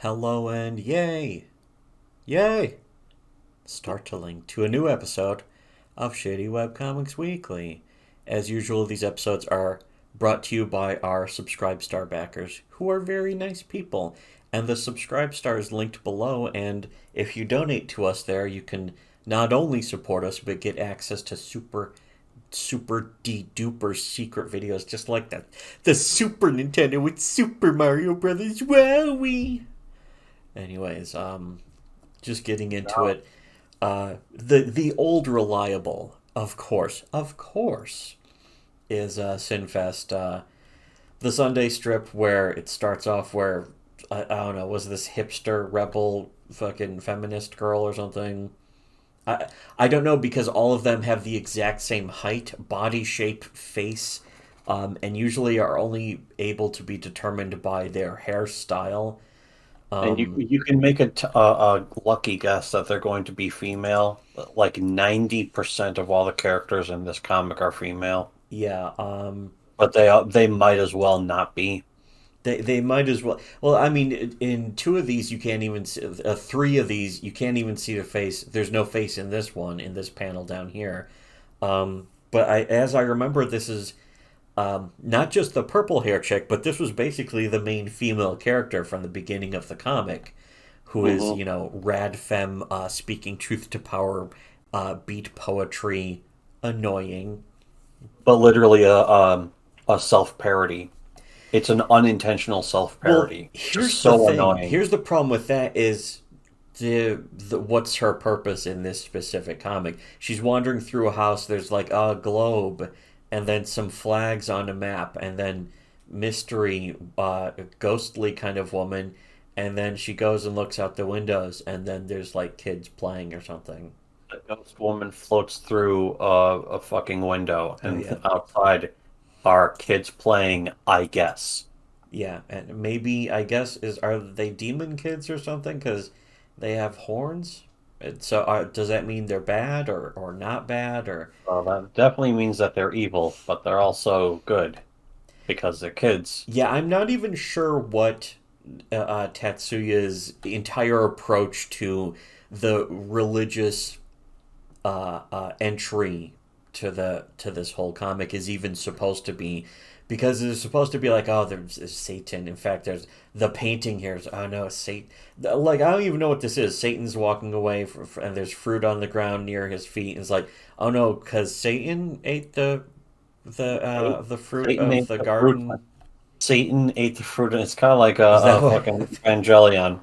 Hello and yay! Yay! Startling to a new episode of Shittywebcomics Weekly. As usual, these episodes are brought to you by our Subscribe Star backers, who are very nice people. And the Subscribe Star is linked below, and if you donate to us there, you can not only support us, but get access to super duper secret videos just like that. The Super Nintendo with Super Mario Brothers. Wowie! Anyways, just getting into No. it. The old reliable, of course, is Sinfest. The Sunday strip where it starts off where I don't know, was this hipster rebel fucking feminist girl or something? I don't know because all of them have the exact same height, body shape, face, and usually are only able to be determined by their hairstyle. And you Um, you can make a lucky guess that they're going to be female. Like 90% of all the characters in this comic are female, yeah, but they might as well not be. they might as well. Well, I mean, in two of these you can't even see, three of these you can't even see the face. There's no face in this one in this panel down here. But as I remember, this is not just the purple hair chick, but this was basically the main female character from the beginning of the comic, who is Hmm. rad femme, speaking truth to power, beat poetry, annoying. But literally a self-parody. It's an unintentional Well, self-parody. Just here's the so thing. annoying. Here's the problem with that is the what's her purpose in this specific comic? She's wandering through a house. There's like a globe, and then some flags on a map, and then mystery, ghostly kind of woman, and then she goes and looks out the windows, and then there's like kids playing or something. A ghost woman floats through a fucking window, Oh and yeah, outside are kids playing, I guess. yeah, and maybe I guess is are they demon kids or something? Because they have horns. So does that mean they're bad or not bad or Well, that definitely means that they're evil, but they're also good because they're kids. yeah, I'm not even sure what Tatsuya's entire approach to the religious entry to this whole comic is even supposed to be, because it's supposed to be like, oh, there's Satan. In fact, there's the painting here. Oh no, Satan. Like I don't even know what this is. Satan's walking away, and there's fruit on the ground near his feet. And it's like, oh no, because Satan ate Satan the fruit Satan of ate the the fruit. garden. Satan ate the fruit, and it's kind of like a, Is that a what? fucking Evangelion.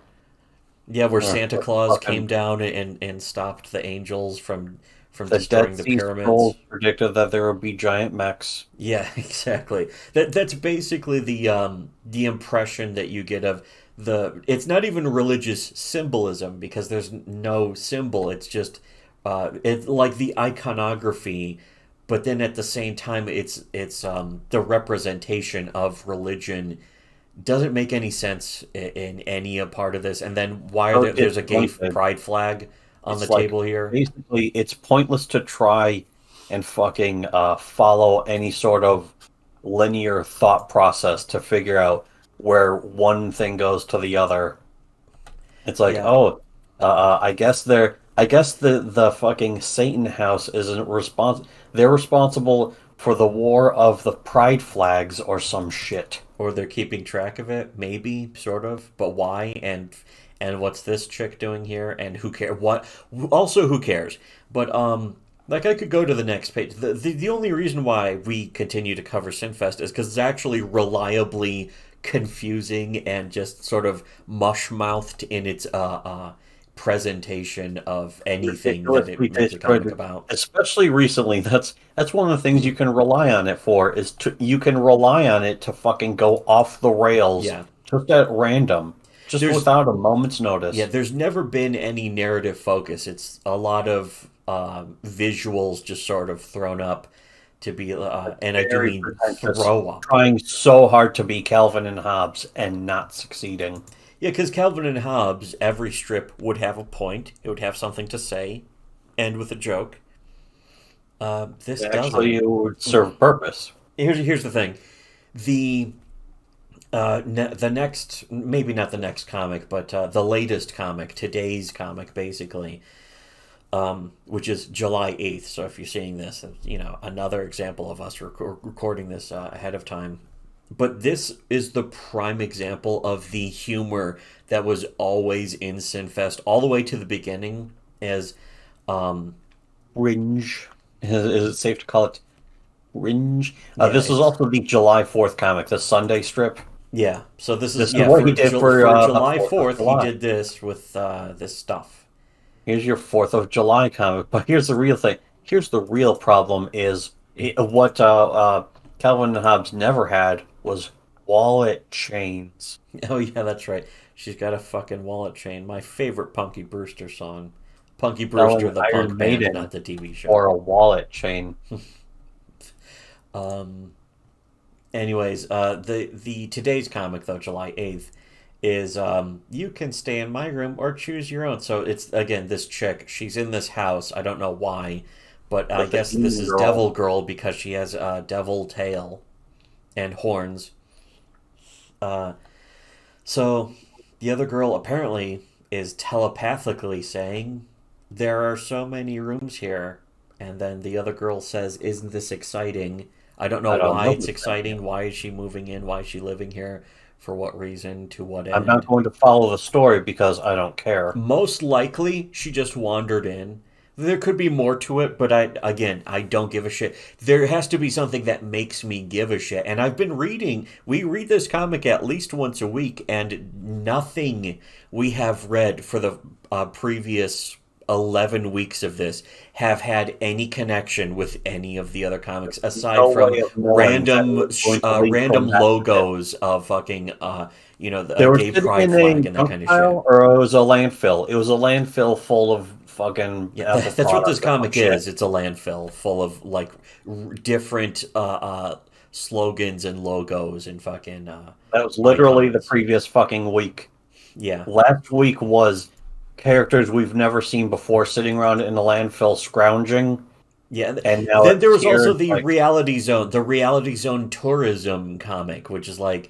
Yeah, where Or Santa Claus fucking came down and stopped the angels from the destroying Dead the Sea pyramids. Scrolls predicted that there would be giant mechs. Yeah, exactly. That's basically the impression that you get of the. It's not even religious symbolism because there's no symbol. It's just it's like the iconography, but then at the same time, it's the representation of religion doesn't make any sense in any a part of this. And then why are So there? it's There's a gay pointed. pride flag on the It's like table here. basically it's pointless to try and fucking follow any sort of linear thought process to figure out where one thing goes to the other. It's like, Yeah, oh, I guess the fucking Satan house isn't they're responsible for the war of the pride flags or some shit. or they're keeping track of it, maybe, sort of, but why? And what's this chick doing here? And who care? What? Also, who cares? But like I could go to the next page. The only reason why we continue to cover Sinfest is because it's actually reliably confusing and just sort of mush mouthed in its presentation of anything that it Ridiculously makes a comic disjointed, about. especially recently. That's one of the things you can rely on it for is you can rely on it to fucking go off the rails Yeah, just at random, just there's without a moment's yeah, notice. there's never been any narrative focus. It's a lot of visuals just sort of thrown up to be, and I do Very mean pretentious, throw up. trying so hard to be Calvin and Hobbes and not succeeding. Yeah, because Calvin and Hobbes, every strip would have a point. It would have something to say, end with a joke. This doesn't. Actually, it would serve purpose. Here's the thing. The The next, maybe not the next comic, but the latest comic, today's comic, basically, which is July 8th. So if you're seeing this, another example of us recording this ahead of time. But this is the prime example of the humor that was always in Sinfest, all the way to the beginning, as um, Ringe. Is it safe to call it Ringe? yeah, This is it's also the July 4th comic, the Sunday strip. yeah. So this is This is what he did For for the July 4th of 4th, he July. did this with this stuff. Here's your 4th of July comic. But here's the real thing. Here's the real problem is what Calvin and Hobbes never had was wallet chains. Oh yeah, that's right. She's got a fucking wallet chain. My favorite Punky Brewster song. Punky Brewster, Selling the Iron punk band, Maiden not the TV show. or a wallet chain. Um, anyways, the today's comic though, July 8th, is you can stay in my room or choose your own. So it's again this chick. She's in this house. I don't know why, but I With the guess this demon is girl. Devil Girl because she has a devil tail and horns. Uh, so the other girl apparently is telepathically saying, "There are so many rooms here." And then the other girl says, "Isn't this exciting?" I don't know I don't why know it's this thing yet. exciting. Why is she moving in? Why is she living here? For what reason? To what I'm not end? going to follow the story because I don't care. Most likely, she just wandered in. There could be more to it, but I don't give a shit. There has to be something that makes me give a shit. And I've been reading, we read this comic at least once a week, and nothing we have read for the previous 11 weeks of this have had any connection with any of the other comics aside No from way of knowing that it was going to lead to a random massive hit. logos of fucking They a were gay sitting pride in a flag and that dump kind of shit. pile, or it was a landfill. It was a landfill full of fucking Yeah, Apple that's what this products or some comic shit. is. It's a landfill full of like different slogans and logos and fucking That was literally the icons. previous fucking week. Yeah, Last week was characters we've never seen before sitting around in the landfill scrounging, yeah. and now Then there it's was here. also It's like, the Reality Zone tourism comic, which is like,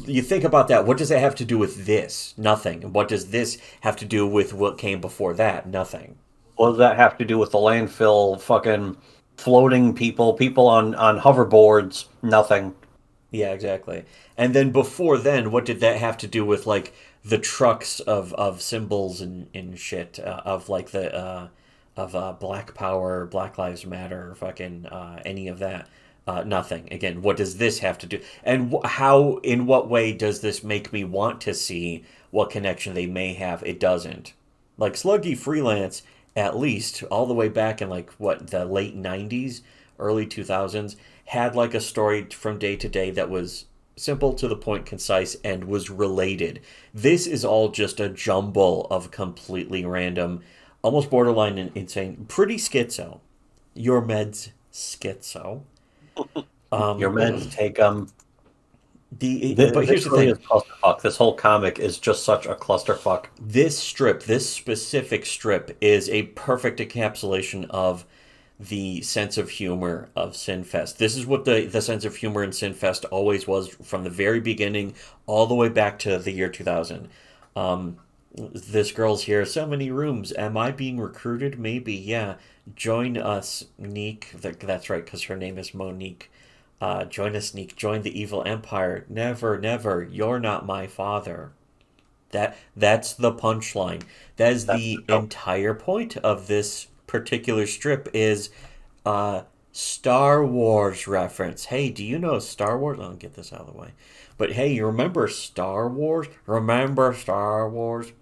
you think about that. What does that have to do with this? Nothing. What does this have to do with what came before that? Nothing. what does that have to do with the landfill fucking floating people on hoverboards? Nothing. Yeah, exactly. And then before then, what did that have to do with like the trucks of symbols and shit of like the of Black Power, Black Lives Matter, fucking any of that? Nothing. Again, what does this have to do? And how, in what way does this make me want to see what connection they may have? It doesn't. Like Sluggy Freelance, at least all the way back in like what the late '90s, early 2000s, had like a story from day to day that was simple to the point, concise, and was related. This is all just a jumble of completely random, almost borderline insane, pretty schizo. Your meds schizo. Your Um, meds take but here's This the really thing: is clusterfuck. This whole comic is just such a clusterfuck. this specific strip, is a perfect encapsulation of the sense of humor of Sinfest. This is what the sense of humor in Sinfest always was from the very beginning, all the way back to the year 2000. This girl's here. So many rooms. Am I being recruited? Maybe. Yeah. Join us, Neek. That's right, because her name is Monique. Join us, Neek. Join the evil empire. Never, never. You're not my father. That's the punchline. That is That's the the joke. entire point of this particular strip is Star Wars reference. Hey, do you know Star Wars? I'll get this out of the way. But hey, you remember Star Wars? Remember Star Wars?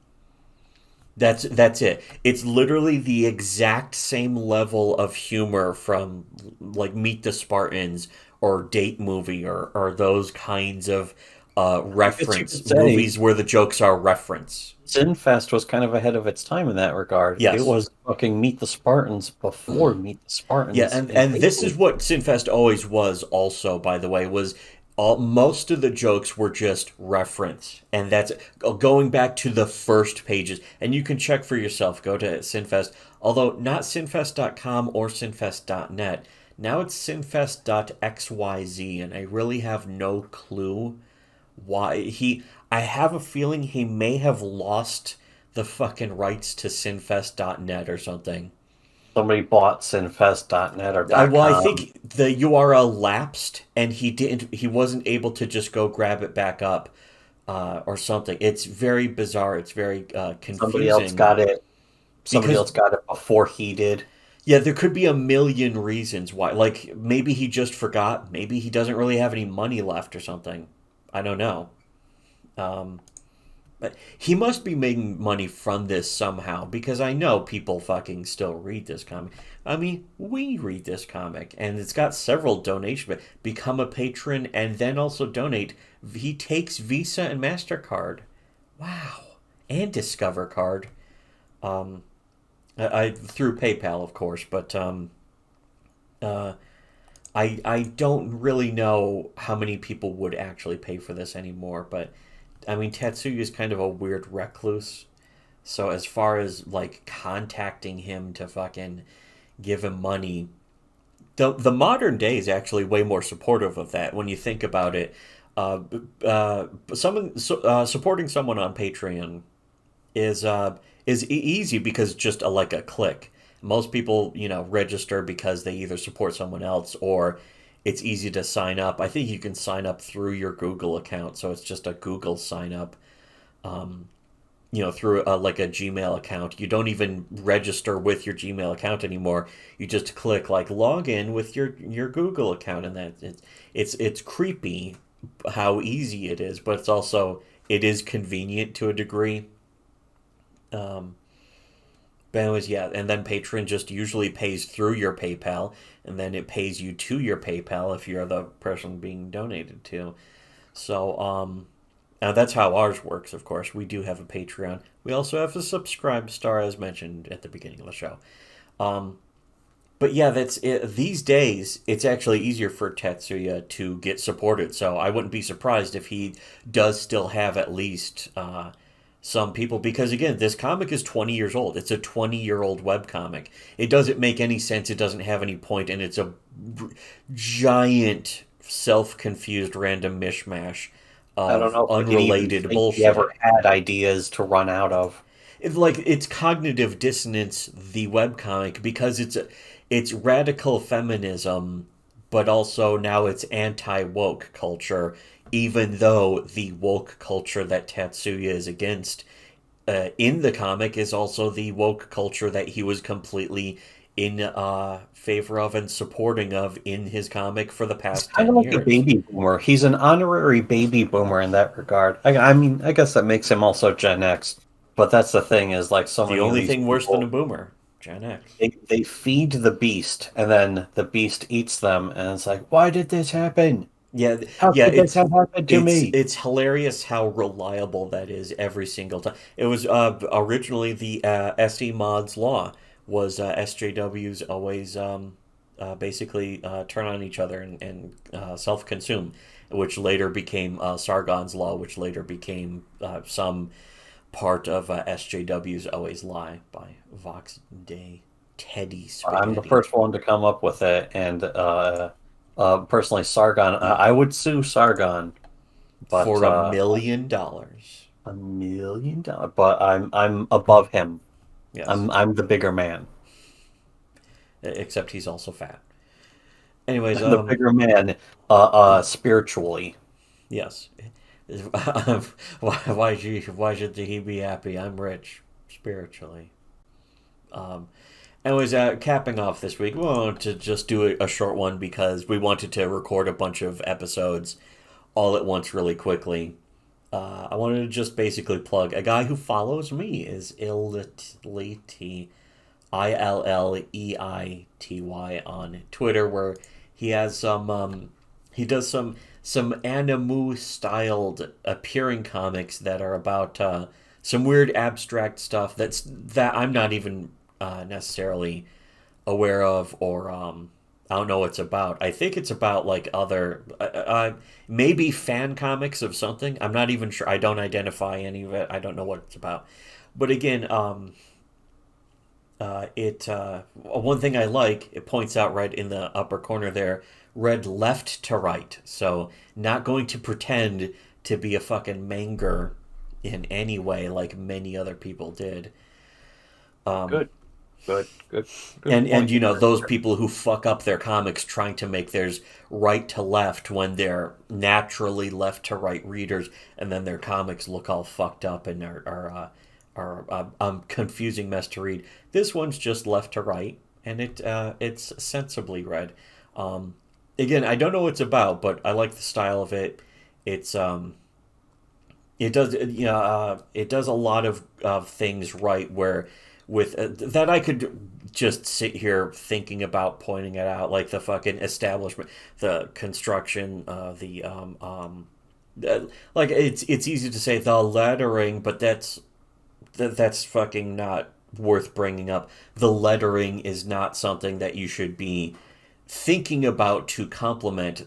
That's it. It's literally the exact same level of humor from like Meet the Spartans or Date Movie or those kinds of I guess you reference could say movies where the jokes are reference. Sinfest was kind of ahead of its time in that regard. It Yes. was fucking Meet the Spartans before Meet the Yeah, Spartans in and this is Italy. what Sinfest always was. Also, by the way, was all most of the jokes were just reference, and that's going back to the first pages. And you can check for yourself. Go to Sinfest, although not sinfest.com or sinfest.net. Now it's sinfest.xyz, and I really have no clue why he. I have a feeling he may have lost the fucking rights to Sinfest.net or something. Somebody bought Sinfest.net or Well, I .com. think the URL lapsed, and he didn't. He wasn't able to just go grab it back up, or something. It's very bizarre. It's very Somebody else confusing got it. Somebody because else got it before he did. yeah, there could be a million reasons why. Like maybe he just forgot. Maybe he doesn't really have any money left or something. I don't know. Um, but he must be making money from this somehow because I know people fucking still read this comic. I mean, we read this comic and it's got several donations. But become a patron and then also donate. He takes Visa and MasterCard. Wow. And Discover card. Um, I through PayPal, of course, but uh, I don't really know how many people would actually pay for this anymore. But I mean, Tatsuya is kind of a weird recluse. So as far as like contacting him to fucking give him money, the modern day is actually way more supportive of that. When you think about it, uh, supporting someone on Patreon is easy because just like a click. Most people, register because they either support someone else or it's easy to sign up. I think you can sign up through your Google account, so it's just a Google sign up. Um, through like a Gmail account. You don't even register with your Gmail account anymore. You just click like log in with your Google account, and that it's creepy how easy it is, but it is convenient to a degree. Um, but anyways, yeah, and then Patreon just usually pays through your PayPal, and then it pays you to your PayPal if you're the person being donated to. So, that's how ours works, of course. We do have a Patreon. We also have a subscribe star, as mentioned at the beginning of the show. Um, but yeah, that's it. These days, it's actually easier for Tetsuya to get supported. So I wouldn't be surprised if he does still have at least some people. Because again, this comic is 20 years old. It's a 20-year-old webcomic. It doesn't make any sense. It doesn't have any point, and it's a giant, self-confused, random mishmash I don't of know if I could even unrelated think he ever bullshit. had ideas to run out of. It's cognitive dissonance, the webcomic, because it's radical feminism, but also now it's anti woke culture, even though the woke culture that Tatsuya is against in the comic is also the woke culture that he was completely in favor of and supporting of in his comic for the He's past kind of 10 like a years. baby boomer. He's an honorary baby boomer in that regard. I mean, I guess that makes him also Gen X. But that's the thing is, like so The many of only these thing worse than a people, boomer, Gen X. they feed the beast, and then the beast eats them, and it's like, why did this happen? Yeah, How yeah, could this have happened to me? it's hilarious how reliable that is every single time. It was originally the SE Mods law was SJWs always basically turn on each other and self-consume, which later became Sargon's law, which later became some part of SJWs always lie by Vox Day Teddy I'm the Spaghetti first one to come up with it, and personally, Sargon, I would sue Sargon, but for $1 million. $1 million. But I'm above him. Yes, I'm the bigger man. except he's also fat. Anyways, The bigger man, spiritually. yes. Why should he be happy? I'm rich spiritually. Um, anyways, capping off this week, we wanted to just do a short one because we wanted to record a bunch of episodes all at once really quickly. I wanted to just basically plug a guy who follows me is Illity Illeity on Twitter, where he has he does some animu styled appearing comics that are about some weird abstract stuff that I'm not even necessarily aware of or I don't know what it's about. I think it's about like other maybe fan comics of something. I'm not even sure. I don't identify any of it. I don't know what it's about. But again, it one thing I like, it points out right in the upper corner there, read left to right. So not going to pretend to be a fucking manger in any way, like many other people did. Good, good, good, good And point. you know, those people who fuck up their comics trying to make theirs right to left when they're naturally left to right readers, and then their comics look all fucked up and are confusing mess to read. This one's just left to right, and it's sensibly read. Um, Again, I don't know what it's about, but I like the style of it. It's it does it does a lot of things right where with that I could just sit here thinking about pointing it out, like the fucking establishment, the construction, the like it's easy to say the lettering, but that's fucking not worth bringing up. The lettering is not something that you should be thinking about to complement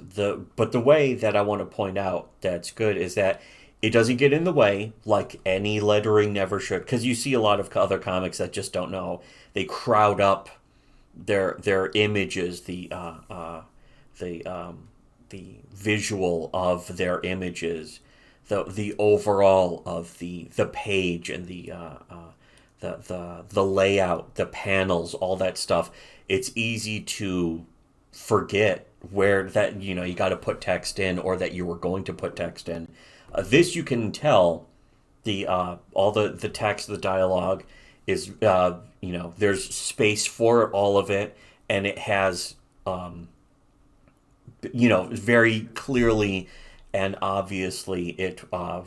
but the way that I want to point out that's good is that it doesn't get in the way like any lettering never should, because you see a lot of other comics that just don't know. They crowd up their images, the visual of their images, the overall of the page and the layout, the panels, all that stuff. It's easy to forget where that you got to put text in, or that you were going to put text in. This you can tell the all the text, the dialogue is there's space for all of it, and it has very clearly and obviously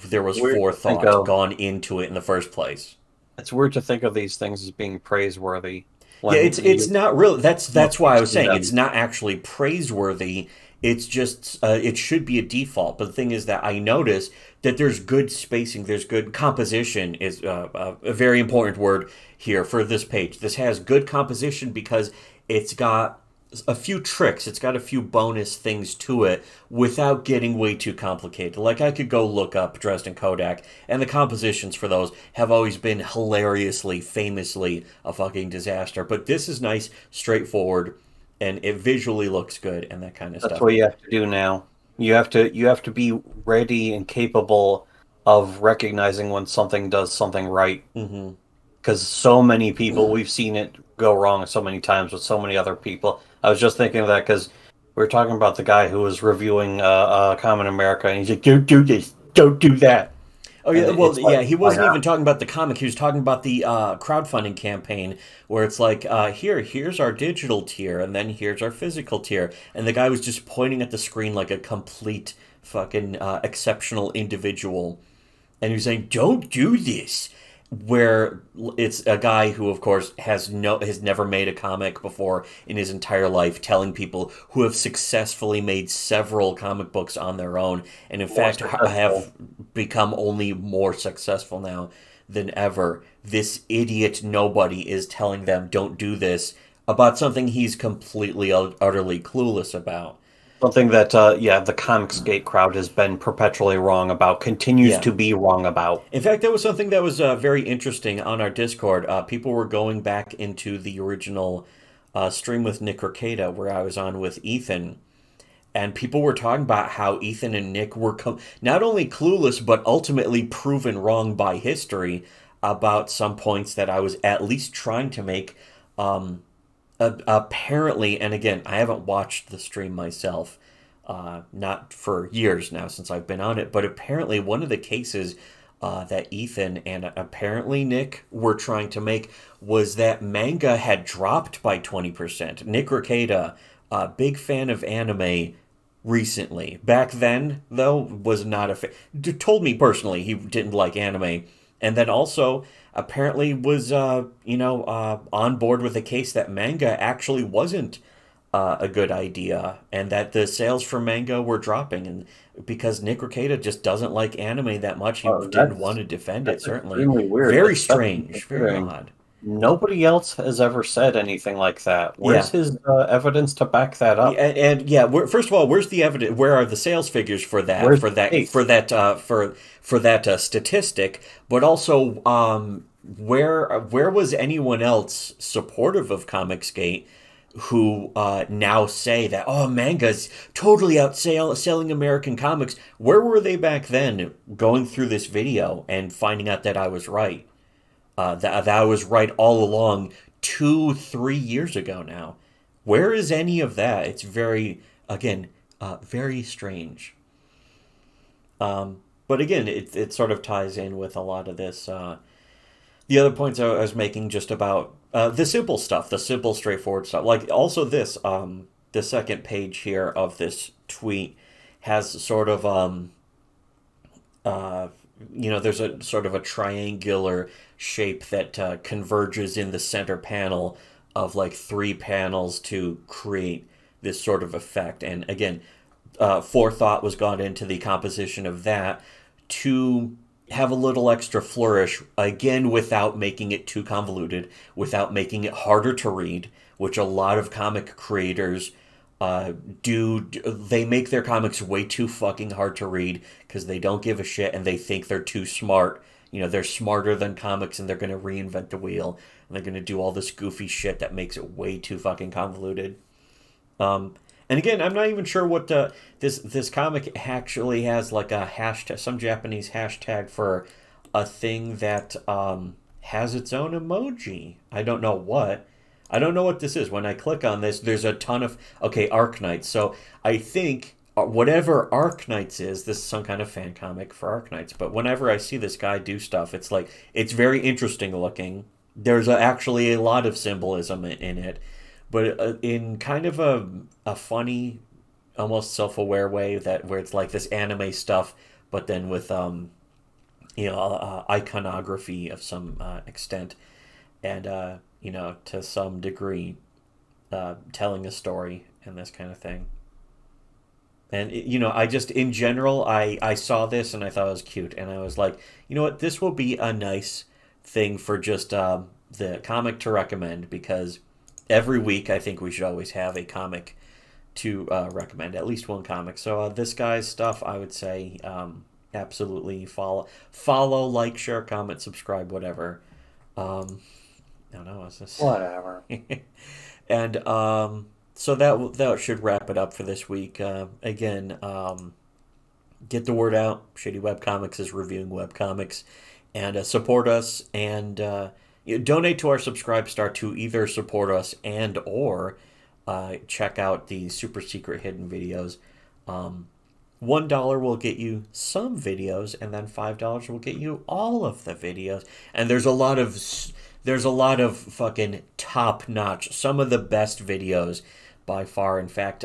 there was Weird to think forethought of. gone into it in the first place. It's weird to think of these things as being praiseworthy Yeah, when it's you not real. look That's why I to was saying it's them. not actually praiseworthy. It's just it should be a default. But the thing is that I notice that there's good spacing, there's good composition is a very important word here for this page. This has good composition because it's got a few tricks. It's got a few bonus things to it without getting way too complicated. Like I could go look up Dresden Kodak, and the compositions for those have always been hilariously, famously a fucking disaster. But this is nice, straightforward, and it visually looks good and that kind of That's stuff. what you have to do now. You have to be ready and capable of recognizing when something does something right. Mm-hmm. Because so many people, we've seen it go wrong so many times with so many other people. I was just thinking of that because we were talking about the guy who was reviewing Common America, and he's like, "Don't do this, don't do that," Oh and yeah, well it's like, yeah, he why wasn't even not? talking about the comic. He was talking about the crowdfunding campaign where it's like, here's our digital tier, and then here's our physical tier, and the guy was just pointing at the screen like a complete fucking exceptional individual, and he was saying, "Don't do this." Where it's a guy who, of course, has never made a comic before in his entire life, telling people who have successfully made several comic books on their own, and in More fact successful. have become only more successful now than ever. This idiot nobody is telling them don't do this about something he's completely utterly clueless about. Something that, yeah, the Comicsgate crowd has been perpetually wrong about, continues Yeah. to be wrong about. In fact, that was something that was very interesting on our Discord. People were going back into the original stream with Nick Ricada, where I was on with Ethan, and people were talking about how Ethan and Nick were not only clueless, but ultimately proven wrong by history about some points that I was at least trying to make. Um, Apparently, and again, I haven't watched the stream myself, not for years now since I've been on it, but apparently one of the cases that Ethan and apparently Nick were trying to make was that manga had dropped by 20%. Nick Ricada, a big fan of anime recently. Back then, though, was not a fan. Told me personally he didn't like anime, and then also apparently was on board with the case that manga actually wasn't a good idea, and that the sales for manga were dropping, and because Nick Ricada just doesn't like anime that much, he didn't want That's to defend it. that's Certainly, extremely weird, very especially strange, very considering odd. nobody else has ever said anything like that. Where's Yeah. his evidence to back that Yeah, up? and yeah, first of all, where's the evidence? Where are the sales figures for that? Where's For the that? For case? that? For that statistic? But also, where was anyone else supportive of Comicsgate who now say that, oh, manga's totally outselling American comics. Where were they back then, going through this video and finding out that I was right? That I was right all along 2, 3 years ago now. Where is any of that? It's very, again, very strange. But again, it sort of ties in with a lot of this. The other points I was making just about the simple stuff, the simple, straightforward stuff. Like also this, the second page here of this tweet has sort of uh, there's a sort of a triangular shape that converges in the center panel of like three panels to create this sort of effect. And again, forethought was gone into the composition of that to have a little extra flourish, again, without making it too convoluted, without making it harder to read, which a lot of comic creators do. They make their comics way too fucking hard to read because they don't give a shit and they think they're too smart. They're smarter than comics and they're going to reinvent the wheel and they're going to do all this goofy shit that makes it way too fucking convoluted. And again, I'm not even sure what this comic actually has, like a hashtag, some Japanese hashtag for a thing that has its own emoji. I don't know what. I don't know what this is. When I click on this, there's a ton of okay Arknights. So I think whatever Arknights is, this is some kind of fan comic for Arknights. But whenever I see this guy do stuff, it's like it's very interesting looking. There's actually a lot of symbolism in it, but in kind of a funny, almost self-aware way that where it's like this anime stuff, but then with iconography of some extent, and to some degree, telling a story and this kind of thing. And I just in general, I saw this and I thought it was cute, and I was like, you know what, this will be a nice thing for just the comic to recommend because every week I think we should always have a comic to recommend, at least one comic. So this guy's stuff, I would say, absolutely follow, like, share, comment, subscribe, whatever. I don't know, is this Whatever. and so that should wrap it up for this week. Again, get the word out. Shitty Webcomics is reviewing webcomics, and support us and donate to our Subscribe Star to either support us and or check out the super secret hidden videos. $1 will get you some videos, and then $5 will get you all of the videos. And there's a lot of fucking top notch, some of the best videos by far. In fact,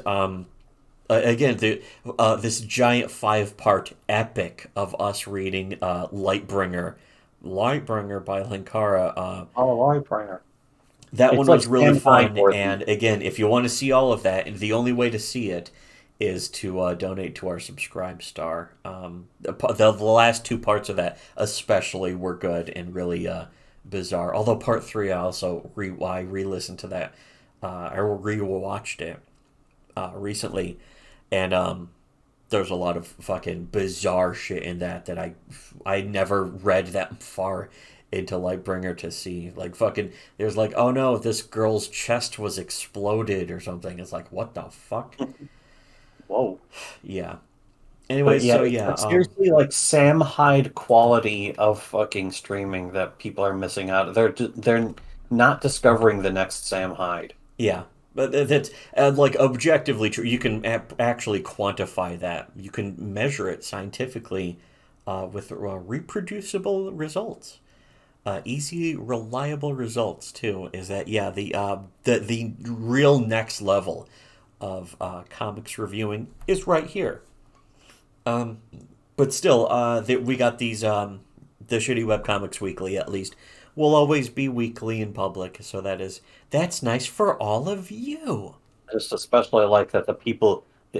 again, this giant 5-part epic of us reading Lightbringer by Linkara. Lightbringer. That one was really fun. Worthy. And again, if you want to see all of that, the only way to see it is to donate to our Subscribe Star. The last 2 parts of that especially were good and really bizarre. Although part 3, I also re-listened to that. I re-watched it recently, and there's a lot of fucking bizarre shit in that I never read that far into Lightbringer to see. Like fucking, there's like, oh no, this girl's chest was exploded or something. It's like, what the fuck? Whoa. Yeah. Anyway, yeah, so yeah, it's seriously like Sam Hyde quality of fucking streaming that people are missing out. They're not discovering the next Sam Hyde. yeah. But that's like objectively true. You can actually quantify that. You can measure it scientifically with reproducible results. Easy, reliable results too. Is that yeah the real next level of comics reviewing is right here. But still, we got these the Shitty Webcomics Weekly at least will always be weekly in public, so that's nice for all of you. Just especially like that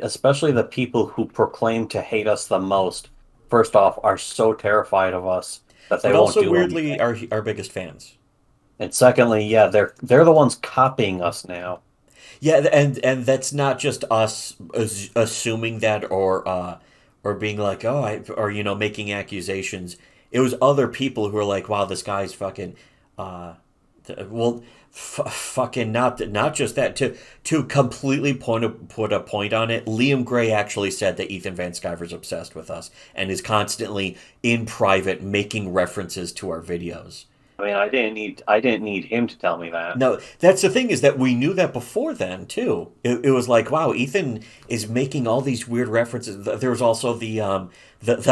especially the people who proclaim to hate us the most, first off, are so terrified of us that they But won't also do weirdly anything. our biggest fans. And secondly, yeah, they're the ones copying us now. Yeah, and that's not just us assuming that or being like, oh, or making accusations. It was other people who were like, wow, this guy's fucking Well, fucking not just that. To completely put a point on it, Liam Gray actually said that Ethan Van Sciver's obsessed with us and is constantly in private making references to our videos. I mean, I didn't need him to tell me that. No, that's the thing, is that we knew that before then too. It was like, wow, Ethan is making all these weird references. There was also the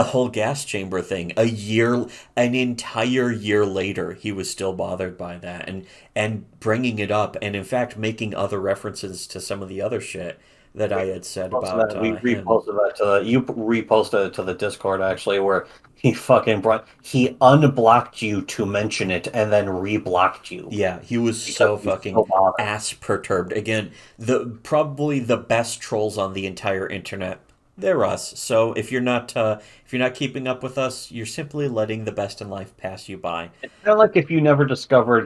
whole gas chamber thing. An entire year later, he was still bothered by that and bringing it up, and in fact making other references to some of the other shit that I had said Posted about that. We him. reposted that to you reposted it to the Discord actually, where he unblocked you to mention it and then reblocked you Yeah, he was because so he's fucking so bothered. ass perturbed. Again, the probably the best trolls on the entire internet. They're us. So if you're not keeping up with us, you're simply letting the best in life pass you by. It's kind of like if you never discovered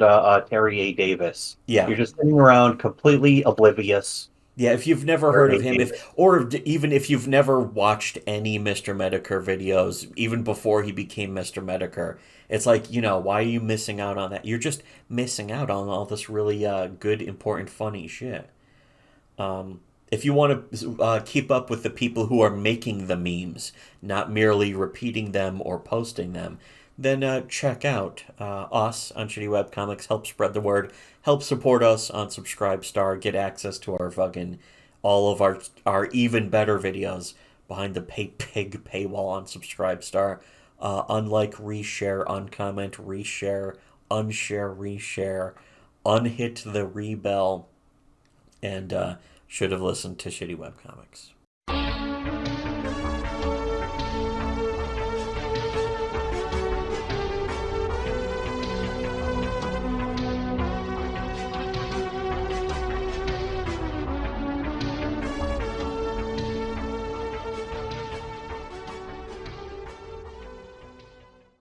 Terry A. Davis. Yeah, You're just sitting around completely oblivious. yeah. If you've never heard Terry of A. him, Davis. even if you've never watched any Mr. Medicare videos, even before he became Mr. Medicare, it's like, why are you missing out on that? You're just missing out on all this really good, important, funny shit. If you want to keep up with the people who are making the memes, not merely repeating them or posting them, then check out us on Shitty Webcomics. Help spread the word. Help support us on Subscribestar. Get access to our fucking all of our even better videos behind the pig paywall on Subscribestar. Unlike reshare, uncomment, reshare, unshare, reshare, unhit the rebell, and should have listened to Shitty Webcomics.